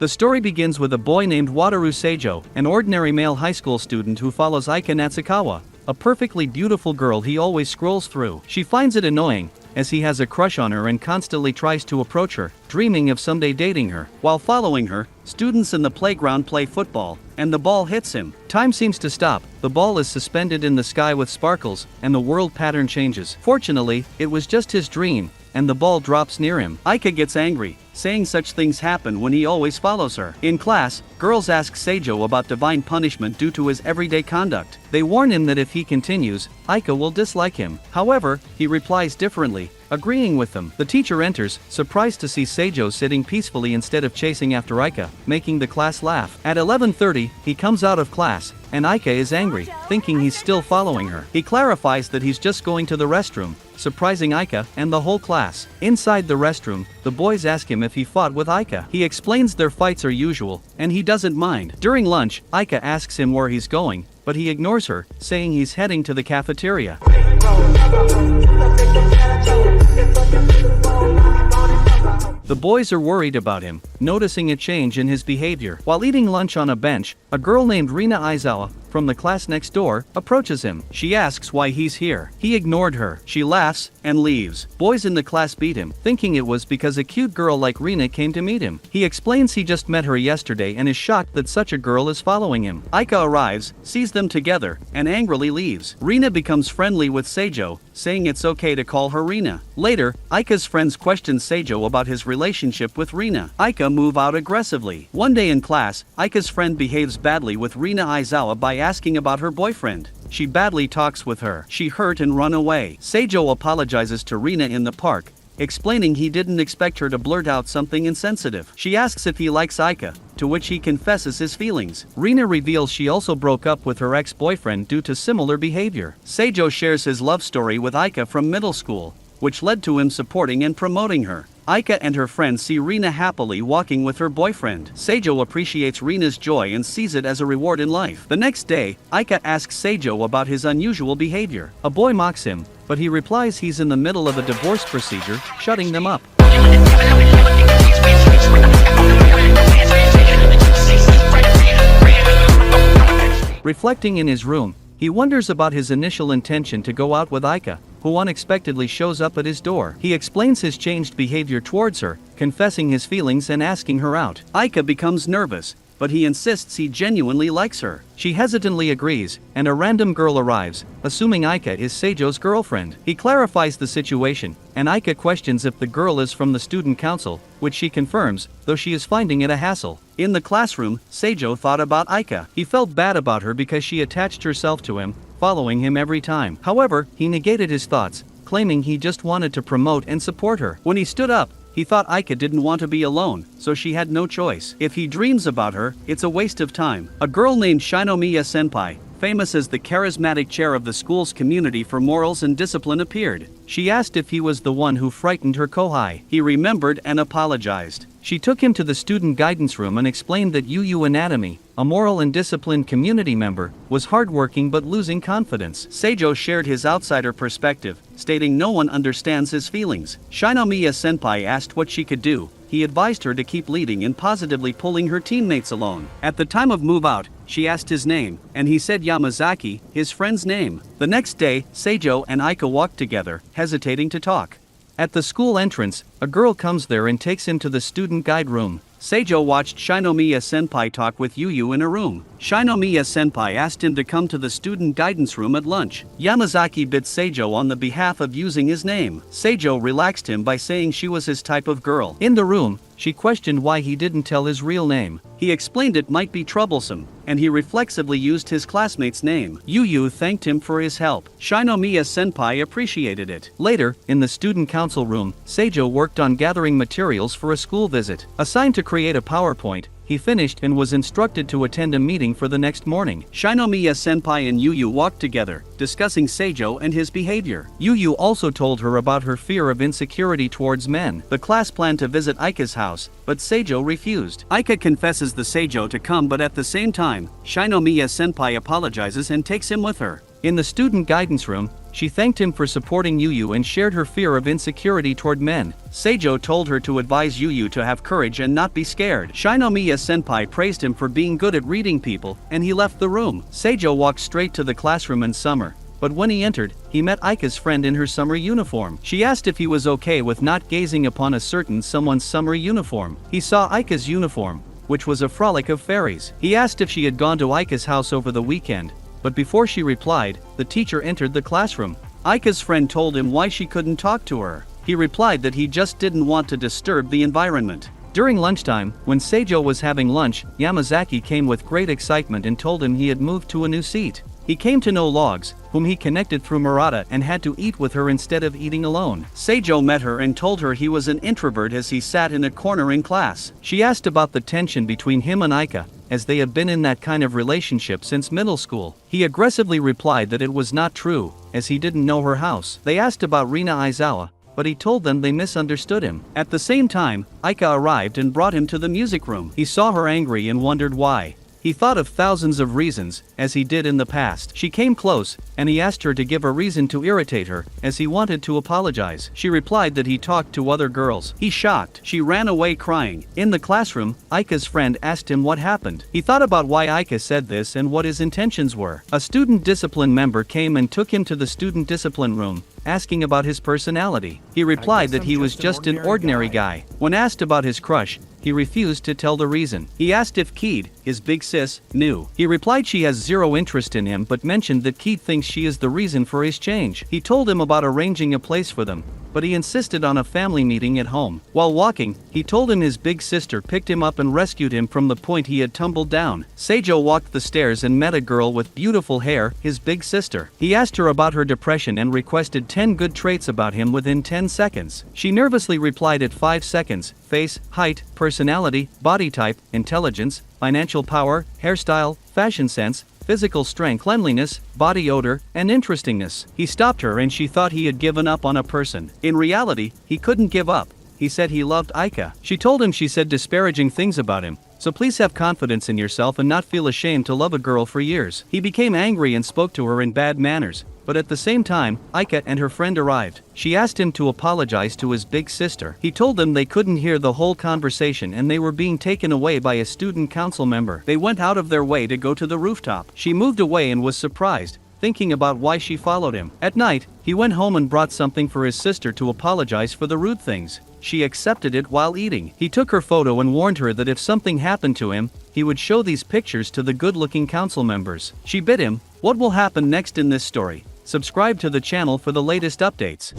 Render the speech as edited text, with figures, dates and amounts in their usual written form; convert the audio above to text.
The story begins with a boy named Wataru Sajou, an ordinary male high school student who follows Aika Natsukawa, a perfectly beautiful girl he always scrolls through. She finds it annoying, as he has a crush on her and constantly tries to approach her, dreaming of someday dating her. While following her, students in the playground play football, and the ball hits him. Time seems to stop, the ball is suspended in the sky with sparkles, and the world pattern changes. Fortunately, it was just his dream, and the ball drops near him. Aika gets angry, saying such things happen when he always follows her. In class, girls ask Sajou about divine punishment due to his everyday conduct. They warn him that if he continues, Aika will dislike him. However, he replies differently, agreeing with them. The teacher enters, surprised to see Sajou sitting peacefully instead of chasing after Aika, making the class laugh. At 11:30, he comes out of class, and Aika is angry, thinking he's still following her. He clarifies that he's just going to the restroom, surprising Aika and the whole class. Inside the restroom, the boys ask him if he fought with Aika. He explains their fights are usual, and he doesn't mind. During lunch, Aika asks him where he's going, but he ignores her, saying he's heading to the cafeteria. The boys are worried about him, noticing a change in his behavior. While eating lunch on a bench, a girl named Rina Aizawa, from the class next door, approaches him. She asks why he's here. He ignored her. She laughs and leaves. Boys in the class beat him, thinking it was because a cute girl like Rina came to meet him. He explains he just met her yesterday and is shocked that such a girl is following him. Aika arrives, sees them together, and angrily leaves. Rina becomes friendly with Sajou, saying it's okay to call her Rina. Later, Aika's friends question Sajou about his relationship with Rina. Aika move out aggressively. One day in class, Aika's friend behaves badly with Rina Aizawa by asking about her boyfriend. She badly talks with her. She hurt and run away. Sajou apologizes to Rina in the park, explaining he didn't expect her to blurt out something insensitive. She asks if he likes Aika, to which he confesses his feelings. Rina reveals she also broke up with her ex-boyfriend due to similar behavior. Sajou shares his love story with Aika from middle school, which led to him supporting and promoting her. Aika and her friends see Rina happily walking with her boyfriend. Sajou appreciates Rina's joy and sees it as a reward in life. The next day, Aika asks Sajou about his unusual behavior. A boy mocks him, but he replies he's in the middle of a divorce procedure, shutting them up. Reflecting in his room, he wonders about his initial intention to go out with Aika, who unexpectedly shows up at his door. He explains his changed behavior towards her, confessing his feelings and asking her out. Aika becomes nervous, but he insists he genuinely likes her. She hesitantly agrees, and a random girl arrives, assuming Aika is Sajou's girlfriend. He clarifies the situation, and Aika questions if the girl is from the student council, which she confirms, though she is finding it a hassle. In the classroom, Sajou thought about Aika. He felt bad about her because she attached herself to him, following him every time. However, he negated his thoughts, claiming he just wanted to promote and support her. When he stood up, he thought Aika didn't want to be alone, so she had no choice. If he dreams about her, it's a waste of time. A girl named Shinomiya Senpai, famous as the charismatic chair of the school's community for morals and discipline, appeared. She asked if he was the one who frightened her kohai. He remembered and apologized. She took him to the student guidance room and explained that Yu Anatomy, a moral and disciplined community member, was hardworking but losing confidence. Sajou shared his outsider perspective, stating no one understands his feelings. Shinomiya Senpai asked what she could do. He advised her to keep leading and positively pulling her teammates along. At the time of move out, she asked his name, and he said Yamazaki, his friend's name. The next day, Sajou and Aika walked together, hesitating to talk. At the school entrance, a girl comes there and takes him to the student guide room. Sajou watched Shinomiya Senpai talk with Yu in a room. Shinomiya Senpai asked him to come to the student guidance room at lunch. Yamazaki bid Sajou on the behalf of using his name. Sajou relaxed him by saying she was his type of girl. In the room, she questioned why he didn't tell his real name. He explained it might be troublesome, and he reflexively used his classmate's name. Yu thanked him for his help. Shinomiya Senpai appreciated it. Later, in the student council room, Sajou worked on gathering materials for a school visit. Assigned to create a PowerPoint, he finished and was instructed to attend a meeting for the next morning. Shinomiya Senpai and Yu walked together, discussing Sajou and his behavior. Yu also told her about her fear of insecurity towards men. The class planned to visit Aika's house, but Sajou refused. Aika confesses the Sajou to come, but at the same time, Shinomiya Senpai apologizes and takes him with her. In the student guidance room, she thanked him for supporting Yu and shared her fear of insecurity toward men. Sajou told her to advise Yu to have courage and not be scared. Shinomiya-senpai praised him for being good at reading people, and he left the room. Sajou walked straight to the classroom in summer, but when he entered, he met Aika's friend in her summer uniform. She asked if he was okay with not gazing upon a certain someone's summer uniform. He saw Aika's uniform, which was a frolic of fairies. He asked if she had gone to Aika's house over the weekend, but before she replied, the teacher entered the classroom. Aika's friend told him why she couldn't talk to her. He replied that he just didn't want to disturb the environment. During lunchtime, when Sajou was having lunch, Yamazaki came with great excitement and told him he had moved to a new seat. He came to know Logs, whom he connected through Murata, and had to eat with her instead of eating alone. Sajou met her and told her he was an introvert as he sat in a corner in class. She asked about the tension between him and Aika, as they have been in that kind of relationship since middle school. He aggressively replied that it was not true, as he didn't know her house. They asked about Rina Aizawa, but he told them they misunderstood him. At the same time, Aika arrived and brought him to the music room. He saw her angry and wondered why. He thought of thousands of reasons, as he did in the past. She came close, and he asked her to give a reason to irritate her, as he wanted to apologize. She replied that he talked to other girls. He shocked. She ran away crying. In the classroom, Aika's friend asked him what happened. He thought about why Aika said this and what his intentions were. A student discipline member came and took him to the student discipline room, asking about his personality. He replied that he was just an ordinary guy. When asked about his crush, he refused to tell the reason. He asked if Keed, his big sis, knew. He replied she has zero interest in him but mentioned that Keed thinks she is the reason for his change. He told him about arranging a place for them, but he insisted on a family meeting at home. While walking, he told him his big sister picked him up and rescued him from the point he had tumbled down. Sajou walked the stairs and met a girl with beautiful hair, his big sister. He asked her about her depression and requested 10 good traits about him within 10 seconds. She nervously replied at 5 seconds: face, height, personality, body type, intelligence, financial power, hairstyle, fashion sense, physical strength, cleanliness, body odor, and interestingness. He stopped her and she thought he had given up on a person. In reality, he couldn't give up. He said he loved Aika. She told him she said disparaging things about him, so please have confidence in yourself and not feel ashamed to love a girl for years. He became angry and spoke to her in bad manners, but at the same time, Aika and her friend arrived. She asked him to apologize to his big sister. He told them they couldn't hear the whole conversation and they were being taken away by a student council member. They went out of their way to go to the rooftop. She moved away and was surprised, thinking about why she followed him. At night, he went home and brought something for his sister to apologize for the rude things. She accepted it while eating. He took her photo and warned her that if something happened to him, he would show these pictures to the good-looking council members. She bit him. What will happen next in this story? Subscribe to the channel for the latest updates.